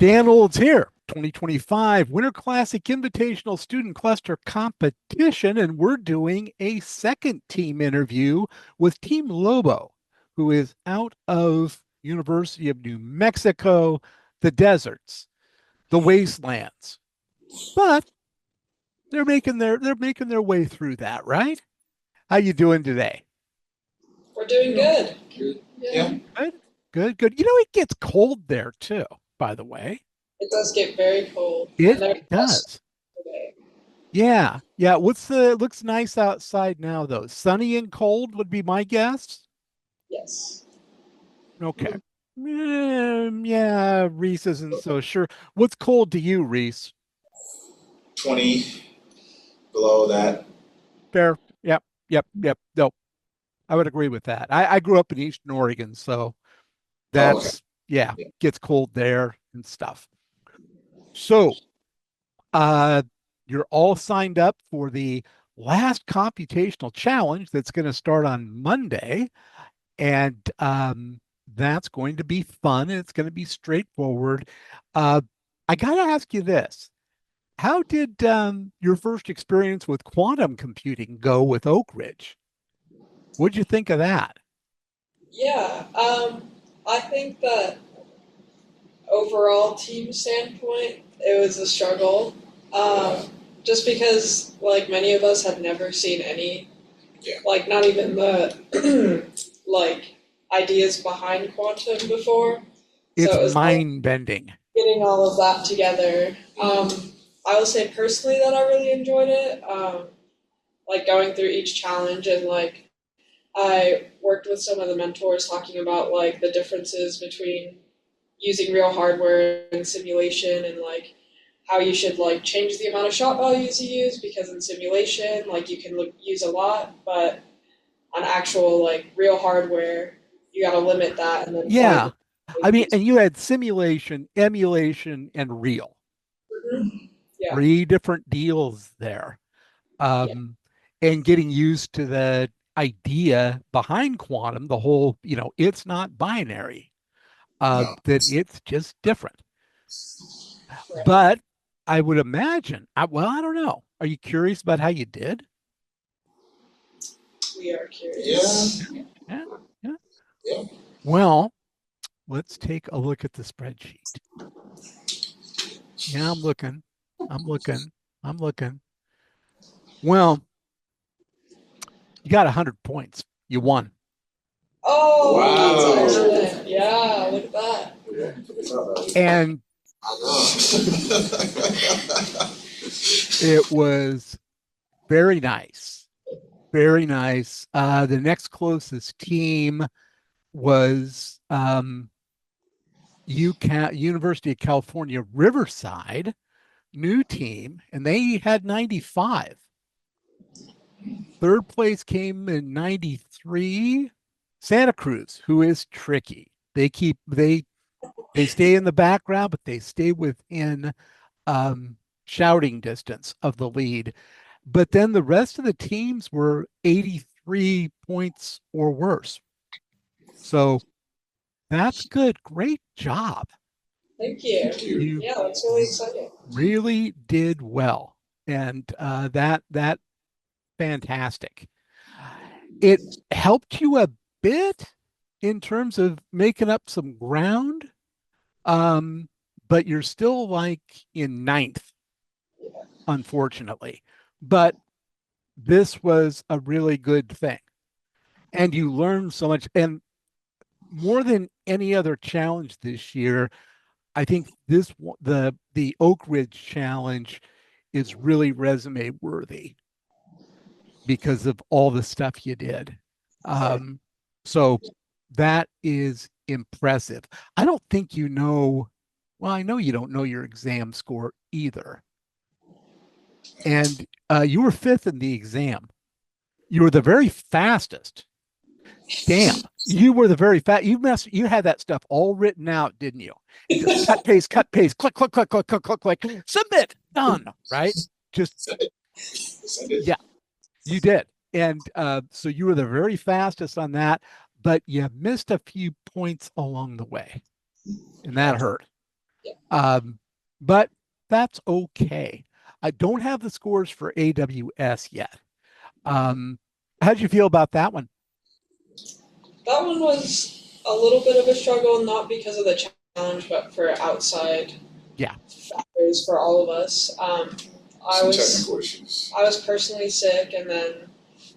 Dan Old's here. 2025 Winter Classic Invitational Student Cluster Competition, and we're doing a second team interview with Team Lobo, who is out of University of New Mexico, the deserts, the wastelands. But they're making their way through that, right? How you doing today? We're doing good. Good. Yeah. Yeah. Good, good, good. You know, it gets cold there too, by the way. It does get very cold. And It there's less does. today. Yeah, yeah. Looks nice outside now though. Sunny and cold would be my guess. Yes. Okay. Yeah, Reese isn't so sure. What's cold to you, Reese? 20 below that. Fair. Yep, yep, yep. No, I would agree with that. I grew up in Eastern Oregon, so Oh, okay. that's yeah, Yeah. gets cold there and stuff. So, uh, you're all signed up for the last computational challenge that's going to start on Monday. And that's going to be fun and it's going to be straightforward. Uh, I got to ask you this. How did your first experience with quantum computing go with Oak Ridge? What'd you think of that? Yeah. I think that overall team standpoint, it was a struggle. Just because like many of us had never seen any, Yeah. like not even the like ideas behind quantum before. So It's it was like mind bending. getting all of that together. I will say personally that I really enjoyed it. Like going through each challenge and like I worked with some of the mentors talking about like the differences between using real hardware and simulation and like how you should like change the amount of shot values you use because in simulation like you can use a lot but on actual like real hardware you got to limit that and then find Yeah. the way I to mean, use and you had simulation, emulation, and real. it. Yeah, Three different deals there. yeah, um, and getting used to the idea behind quantum, the whole, it's not binary, No. that it's just different. right. But I would imagine, well, I don't know. Are you curious about how you did? We are Yeah. curious. Yeah, yeah. Yeah. Well, let's take a look at the spreadsheet. Yeah, I'm looking. I'm looking. I'm looking. Well, you got 100 points. You won. Oh, that's Wow. excellent. Yeah, look at that. And I know. it was very nice. Very nice. The next closest team was University of California, Riverside, new team, and they had 95. Third place came in 93. Santa Cruz, who is tricky. They stay in the background, but they stay within um, shouting distance of the lead. But then the rest of the teams were 83 points or worse. So that's good. Great job. Thank you. Thank you. You Yeah, that's really exciting. really did well. And that fantastic. It helped you a bit in terms of making up some ground. But you're still like in ninth, unfortunately. But this was a really good thing. And you learn so much. And more than any other challenge this year, I think the Oak Ridge challenge is really resume worthy because of all the stuff you did. Right. So that is impressive. I don't think you know, well, I know you don't know your exam score either. And you were fifth in the exam. You were the very fastest. Damn, you were the very fast. You had that stuff all written out, didn't you? And just cut, paste, click, click, click, click, click, click, click, submit, done, right? Just, Yes, I did. yeah, you did. And so you were the very fastest on that, but you missed a few points along the way, and that hurt. Yeah. Um, but that's okay. I don't have the scores for AWS yet. Um, how'd you feel about that one? That one was a little bit of a struggle, not because of the challenge, but for outside Yeah. factors for all of us. I Some was technical issues. I was personally sick, and then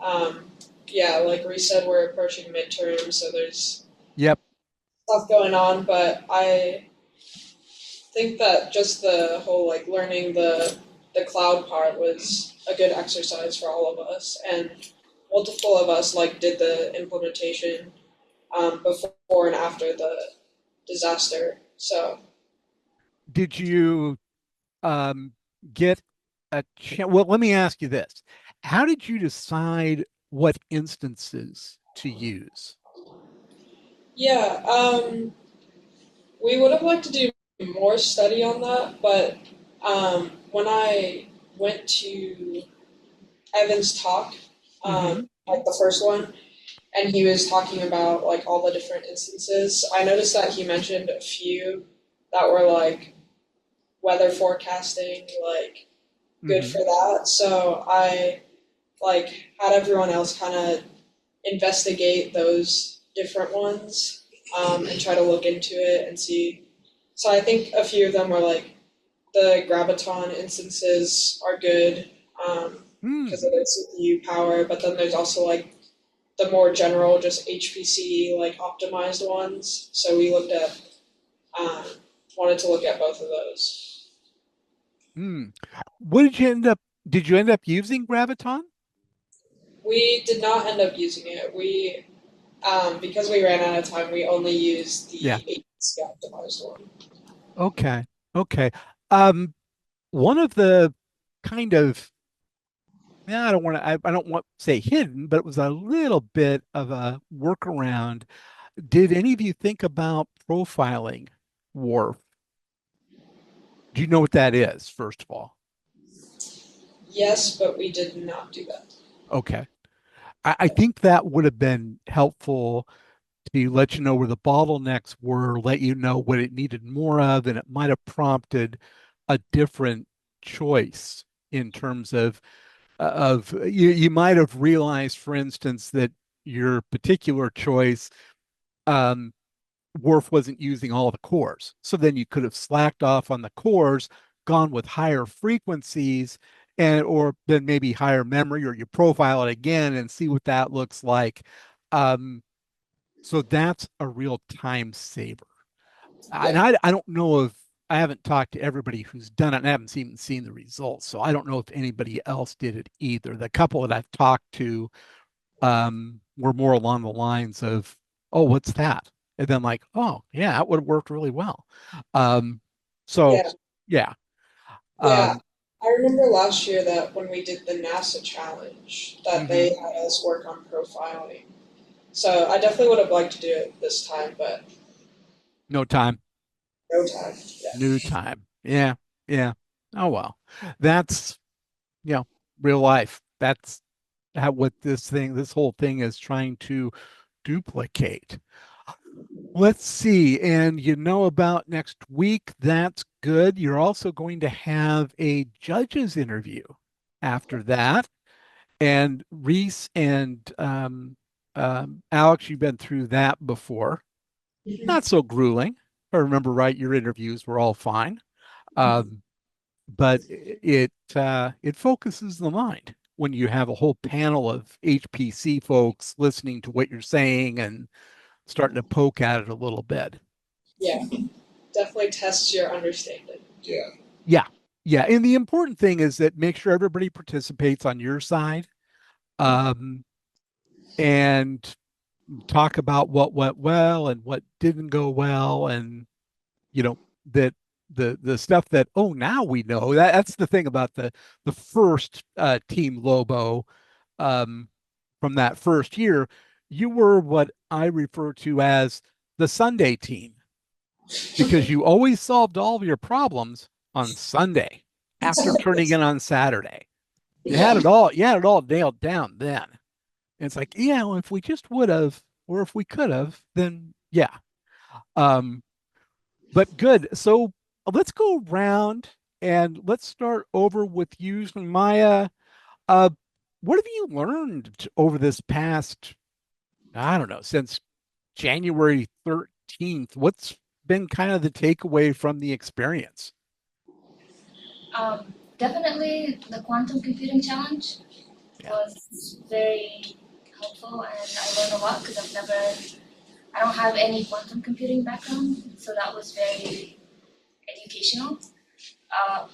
um, yeah, like Reese said, we're approaching midterms, so there's Yep. stuff going on. But I think that just the whole like learning the cloud part was a good exercise for all of us, and multiple of us like did the implementation before and after the disaster. So Did you um, get a chance? Well, let me ask you this. How did you decide what instances to use? yeah, we would have liked to do more study on that, but when I went to Evan's talk, Mm-hmm. like the first one, and he was talking about like all the different instances, I noticed that he mentioned a few that were like weather forecasting, like good Mm-hmm. for that. So I like had everyone else kind of investigate those different ones and try to look into it and see. So I think a few of them were like the graviton instances are good because Hmm. of their CPU power, but then there's also like the more general, just HPC like optimized ones. So we looked at um, wanted to look at both of those. Hmm. What did you end up? Did you end up using Graviton? We did not end up using it. We because we ran out of time, we only used Yeah. the HPC optimized one. Okay. Okay. Um, one of the kind of yeah, I don't want to say hidden, but it was a little bit of a workaround. Did any of you think about profiling Worf? Do you know what that is, first of all? Yes, but we did not do that. Okay. I think that would have been helpful to let you know where the bottlenecks were, let you know what it needed more of, and it might have prompted a different choice in terms of you might have realized, for instance, that your particular choice um, Worf wasn't using all the cores. So then you could have slacked off on the cores, gone with higher frequencies, and or then maybe higher memory, or you profile it again and see what that looks like. Um, so that's a real time saver. And Yeah, I don't know if I haven't talked to everybody who's done it and I haven't even seen the results. So I don't know if anybody else did it either. The couple that I've talked to were more along the lines of, oh, what's that? And then like, oh, yeah, that would have worked really well. Um, so yeah, yeah. yeah. Um, I remember last year that when we did the NASA challenge, that they mhm. had us work on profiling. So I definitely would have liked to do it this time, but No time, no time. Yeah, new time. Yeah, yeah. Oh well. That's, you know, real life. That's how what this whole thing is trying to duplicate. Let's see. And you know about next week. That's good. You're also going to have a judge's interview after that. And Reese and Alex, you've been through that before. Not so grueling. If I remember right, your interviews were all fine. Um, but it focuses the mind when you have a whole panel of HPC folks listening to what you're saying and starting to poke at it a little bit. yeah. Definitely tests your understanding. Yeah. Yeah. Yeah. And the important thing is that make sure everybody participates on your side. Um, and talk about what went well and what didn't go well, and you know that the stuff that, oh, now we know that's the thing about the first team Lobo, um, from that first year. You were what I refer to as the Sunday team, because you always solved all of your problems on Sunday after turning in on Saturday. Yeah, You had it all nailed down then. And it's like, yeah, well, if we just would have, or if we could have, then yeah. Um, but good. So let's go around and let's start over with you, Maya. Uh, what have you learned over this past, I don't know, since January 13th? What's been kind of the takeaway from the experience? Definitely the quantum computing challenge Yeah. was very helpful and I learned a lot because I don't have any quantum computing background, so that was very educational. Uh,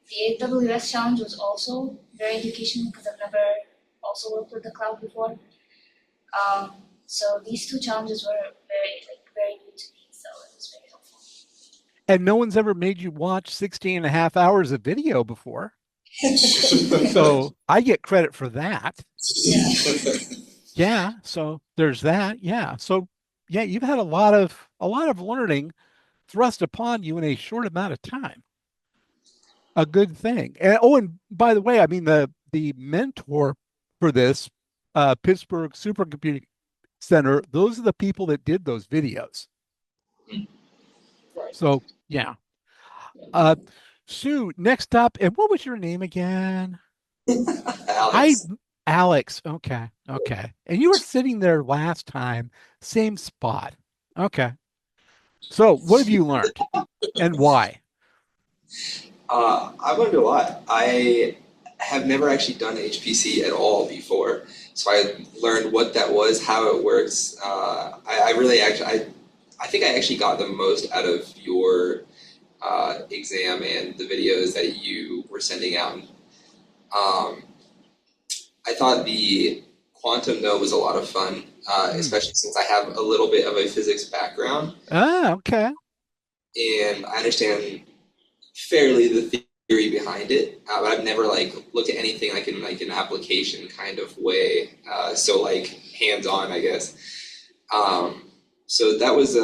the AWS challenge was also very educational because I've never also worked with the cloud before. Um, so these two challenges were very new to me, so it was very helpful. And no one's ever made you watch 16 and a half hours of video before. So I get credit for that. Yeah. So there's that. Yeah. So yeah, you've had a lot of learning thrust upon you in a short amount of time. A good thing. And oh, and by the way, I mean the mentor for this Pittsburgh Supercomputing Center, those are the people that did those videos. Right. So yeah. Uh Sue, next up, and what was your name again? I Alex. Alex. Okay. Okay. And you were sitting there last time, same spot. Okay. So what have you learned and why? I've learned a lot. I have never actually done HPC at all before, so I learned what that was, how it works. I really actually, I think I actually got the most out of your exam and the videos that you were sending out. Um, I thought the quantum though was a lot of fun, Hmm. especially since I have a little bit of a physics background Ah, okay. and I understand fairly the theory behind it, but I've never like looked at anything like in like an application kind of way. So like hands on, I guess. Um, so that was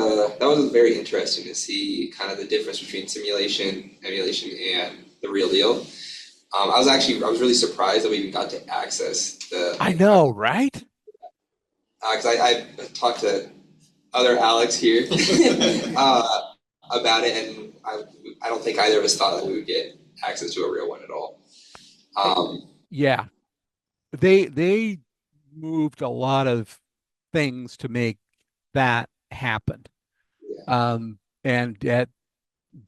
very interesting to see kind of the difference between simulation, emulation, and the real deal. I was really surprised that we even got to access the I like know, right? because I talked to other Alex here about it, and I don't think either of us thought that we would get access to a real one at all. Eh, Um, Yeah. They moved a lot of things to make that happen. yeah. And that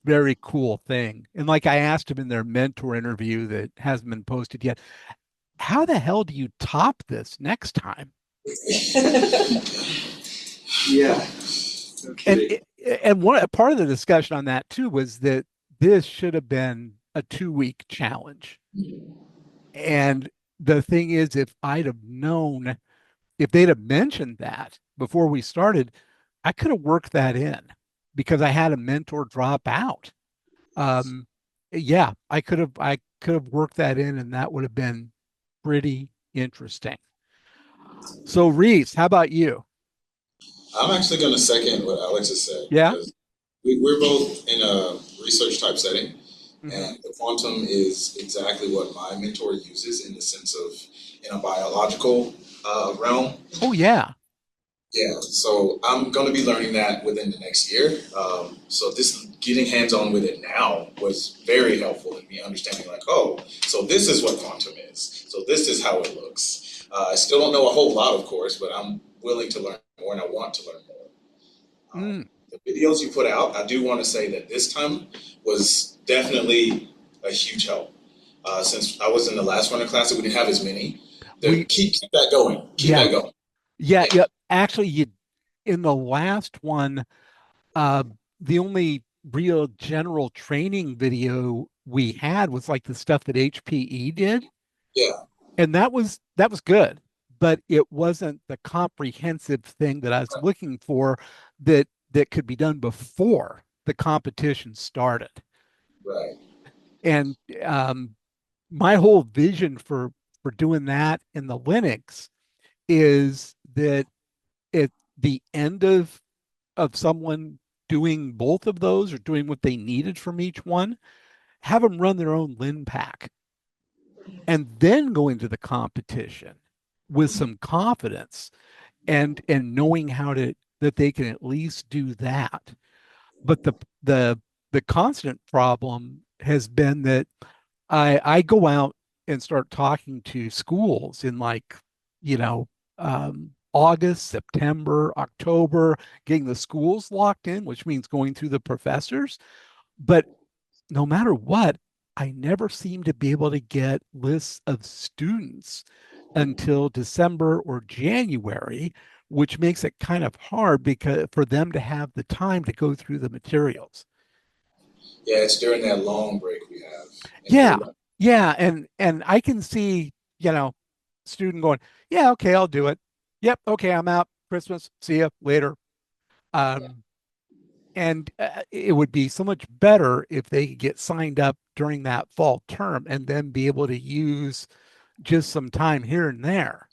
very cool thing. And like I asked him in their mentor interview that hasn't been posted yet, how the hell do you top this next time? Yeah, no And kidding. and one part of the discussion on that too was that this should have been a 2 week challenge. And the thing is, if I'd have known, if they'd have mentioned that before we started, I could have worked that in because I had a mentor drop out. Um, yeah, I could have worked that in, and that would have been pretty interesting. So, Reese, how about you? I'm actually going to second what Alex has said Yeah. because we're both in a research type setting, Hmm. and the quantum is exactly what my mentor uses in the sense of in a biological realm. Oh, yeah. Yeah, so I'm going to be learning that within the next year. So this getting hands on with it now was very helpful in me understanding like, oh, so this is what quantum is. So this is how it looks. I still don't know a whole lot, of course, but I'm willing to learn more and I want to learn more. Mm. The videos you put out, I do want to say that this time was definitely a huge help. Since I was in the last runner class, we didn't have as many. We, Keep that going. Keep yeah, that going. yeah, Yeah. yeah. Actually, you in the last one, uh, the only real general training video we had was like the stuff that HPE did, Yeah. and that was good, but it wasn't the comprehensive thing that I was looking for that could be done before the competition started. Right. And my whole vision for doing that in the Linux is that at the end of someone doing both of those or doing what they needed from each one, have them run their own Lin pack and then go into the competition with some confidence and knowing how to that they can at least do that. But the the constant problem has been that I go out and start talking to schools in like, you know, August, September, October, getting the schools locked in, which means going through the professors. But no matter what, I never seem to be able to get lists of students until December or January, which makes it kind of hard because for them to have the time to go through the materials. Yeah, it's during that long break we have. And Yeah, you're yeah, and I can see, student going, yeah, okay, I'll do it. Yep, okay, I'm out. Christmas, see you later. Um, and it would be so much better if they could get signed up during that fall term and then be able to use just some time here and there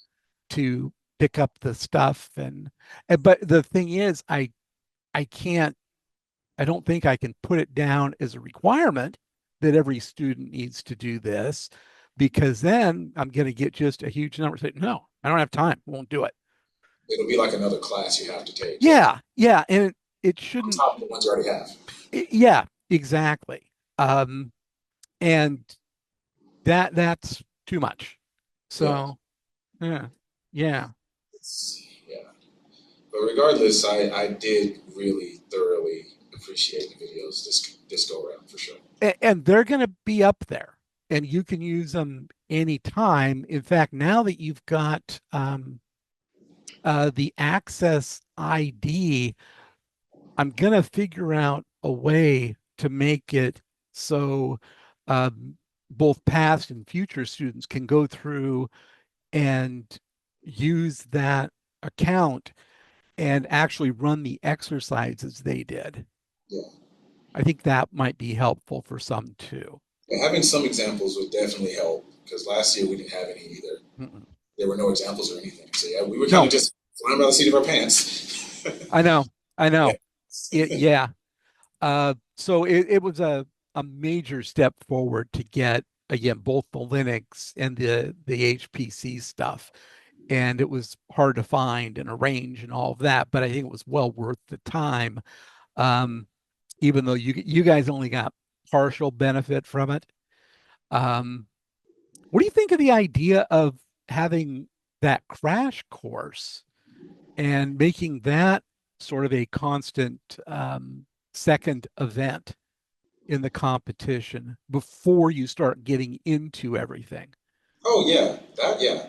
to pick up the stuff and but the thing is I can't I don't think I can put it down as a requirement that every student needs to do this because then I'm going to get just a huge number saying, no, I don't have time, won't do it. it'll be like another class you have to take, yeah. Yeah, yeah, and it On shouldn't. top of the ones you already have. Yeah, exactly. Um, and that's too much. Yeah. So yeah, yeah, Yeah. But regardless, I did really thoroughly appreciate the videos this go around for sure. and they're going to be up there, and you can use them anytime. In fact, now that you've got the access ID, I'm going to figure out a way to make it so um, both past and future students can go through and use that account and actually run the exercises they did. Yeah. I think that might be helpful for some too. And having some examples would definitely help because last year we didn't have any either. Mm-mm. There were no examples or anything. So yeah, we were kind No, of just flying by the seat of our pants. I know, I Yeah. know. Yeah. So it was a major step forward to get again both the Linux and the HPC stuff. And it was hard to find and arrange and all of that, but I think it was well worth the time. Um, even though you guys only got partial benefit from it. Um, what do you think of the idea of having that crash course and making that sort of a constant second event in the competition before you start getting into everything? Oh yeah, that yeah.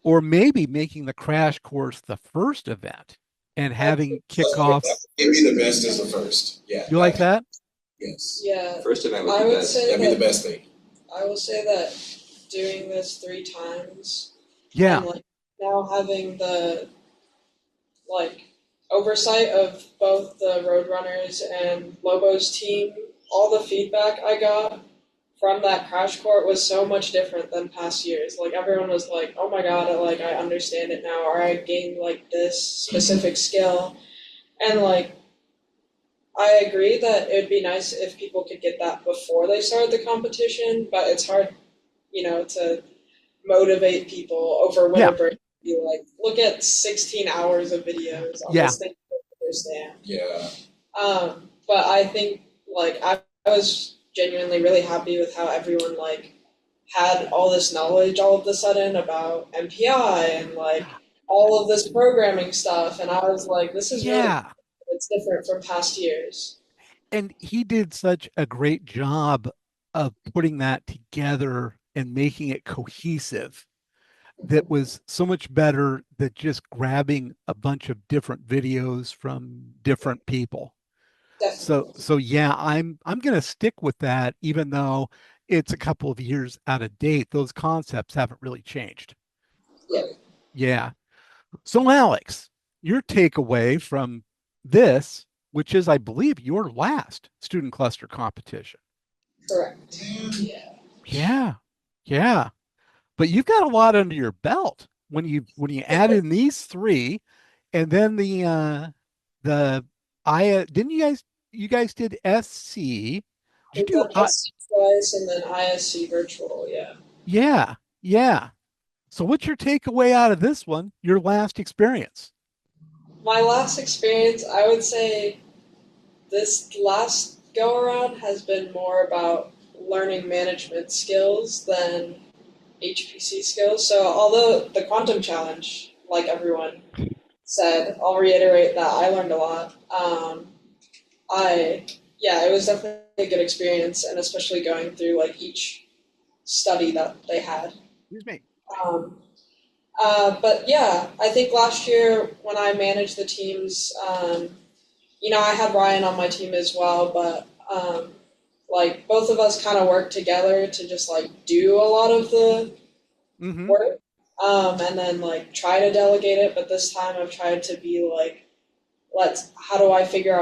Or maybe making the crash course the first event and having That kickoffs. would be the best as the first. Yeah, You like that that? yes. Yeah, First event would I be would best. say That'd be the that best thing. I will say that doing this 3 times Yeah. and like now having the like oversight of both the Roadrunners and Lobo's team, all the feedback I got from that crash court was so much different than past years. Like everyone was like, "Oh my god, I understand it now," or "I gained like this specific skill," and like I agree that it would be nice if people could get that before they start the competition, but it's hard, to motivate people over winter Yeah. break. Be like, look at 16 hours of videos on Yeah. this thing to understand. Yeah. But I think like I was genuinely really happy with how everyone like had all this knowledge all of a sudden about MPI and like all of this programming stuff, and I was like, this is really Yeah. it's different from past years. And he did such a great job of putting that together and making it cohesive that was so much better than just grabbing a bunch of different videos from different people. So Definitely. so yeah, I'm going to stick with that even though it's a couple of years out of date. Those concepts haven't really changed. Yeah, Right. Yeah. So Alex, your takeaway from this, which is I believe your last student cluster competition. correct. Man, Yeah. Yeah. Yeah. But you've got a lot under your belt when you add in these three and then the I didn't you guys did SC. Did We've you do done SC twice and then ISC virtual, yeah. yeah, yeah. So what's your takeaway out of this one, your last experience? My last experience, I would say this last go around has been more about learning management skills than HPC skills. So although the quantum challenge, like everyone said, I'll reiterate that I learned a lot. Yeah, it was definitely a good experience, and especially going through like each study that they had. Excuse me. Um, but yeah, I think last year when I managed the teams, I had Ryan on my team as well, but like both of us kind of worked together to just like do a lot of the Mm-hmm. work, and then like try to delegate it. But this time I've tried to be like, how do I figure out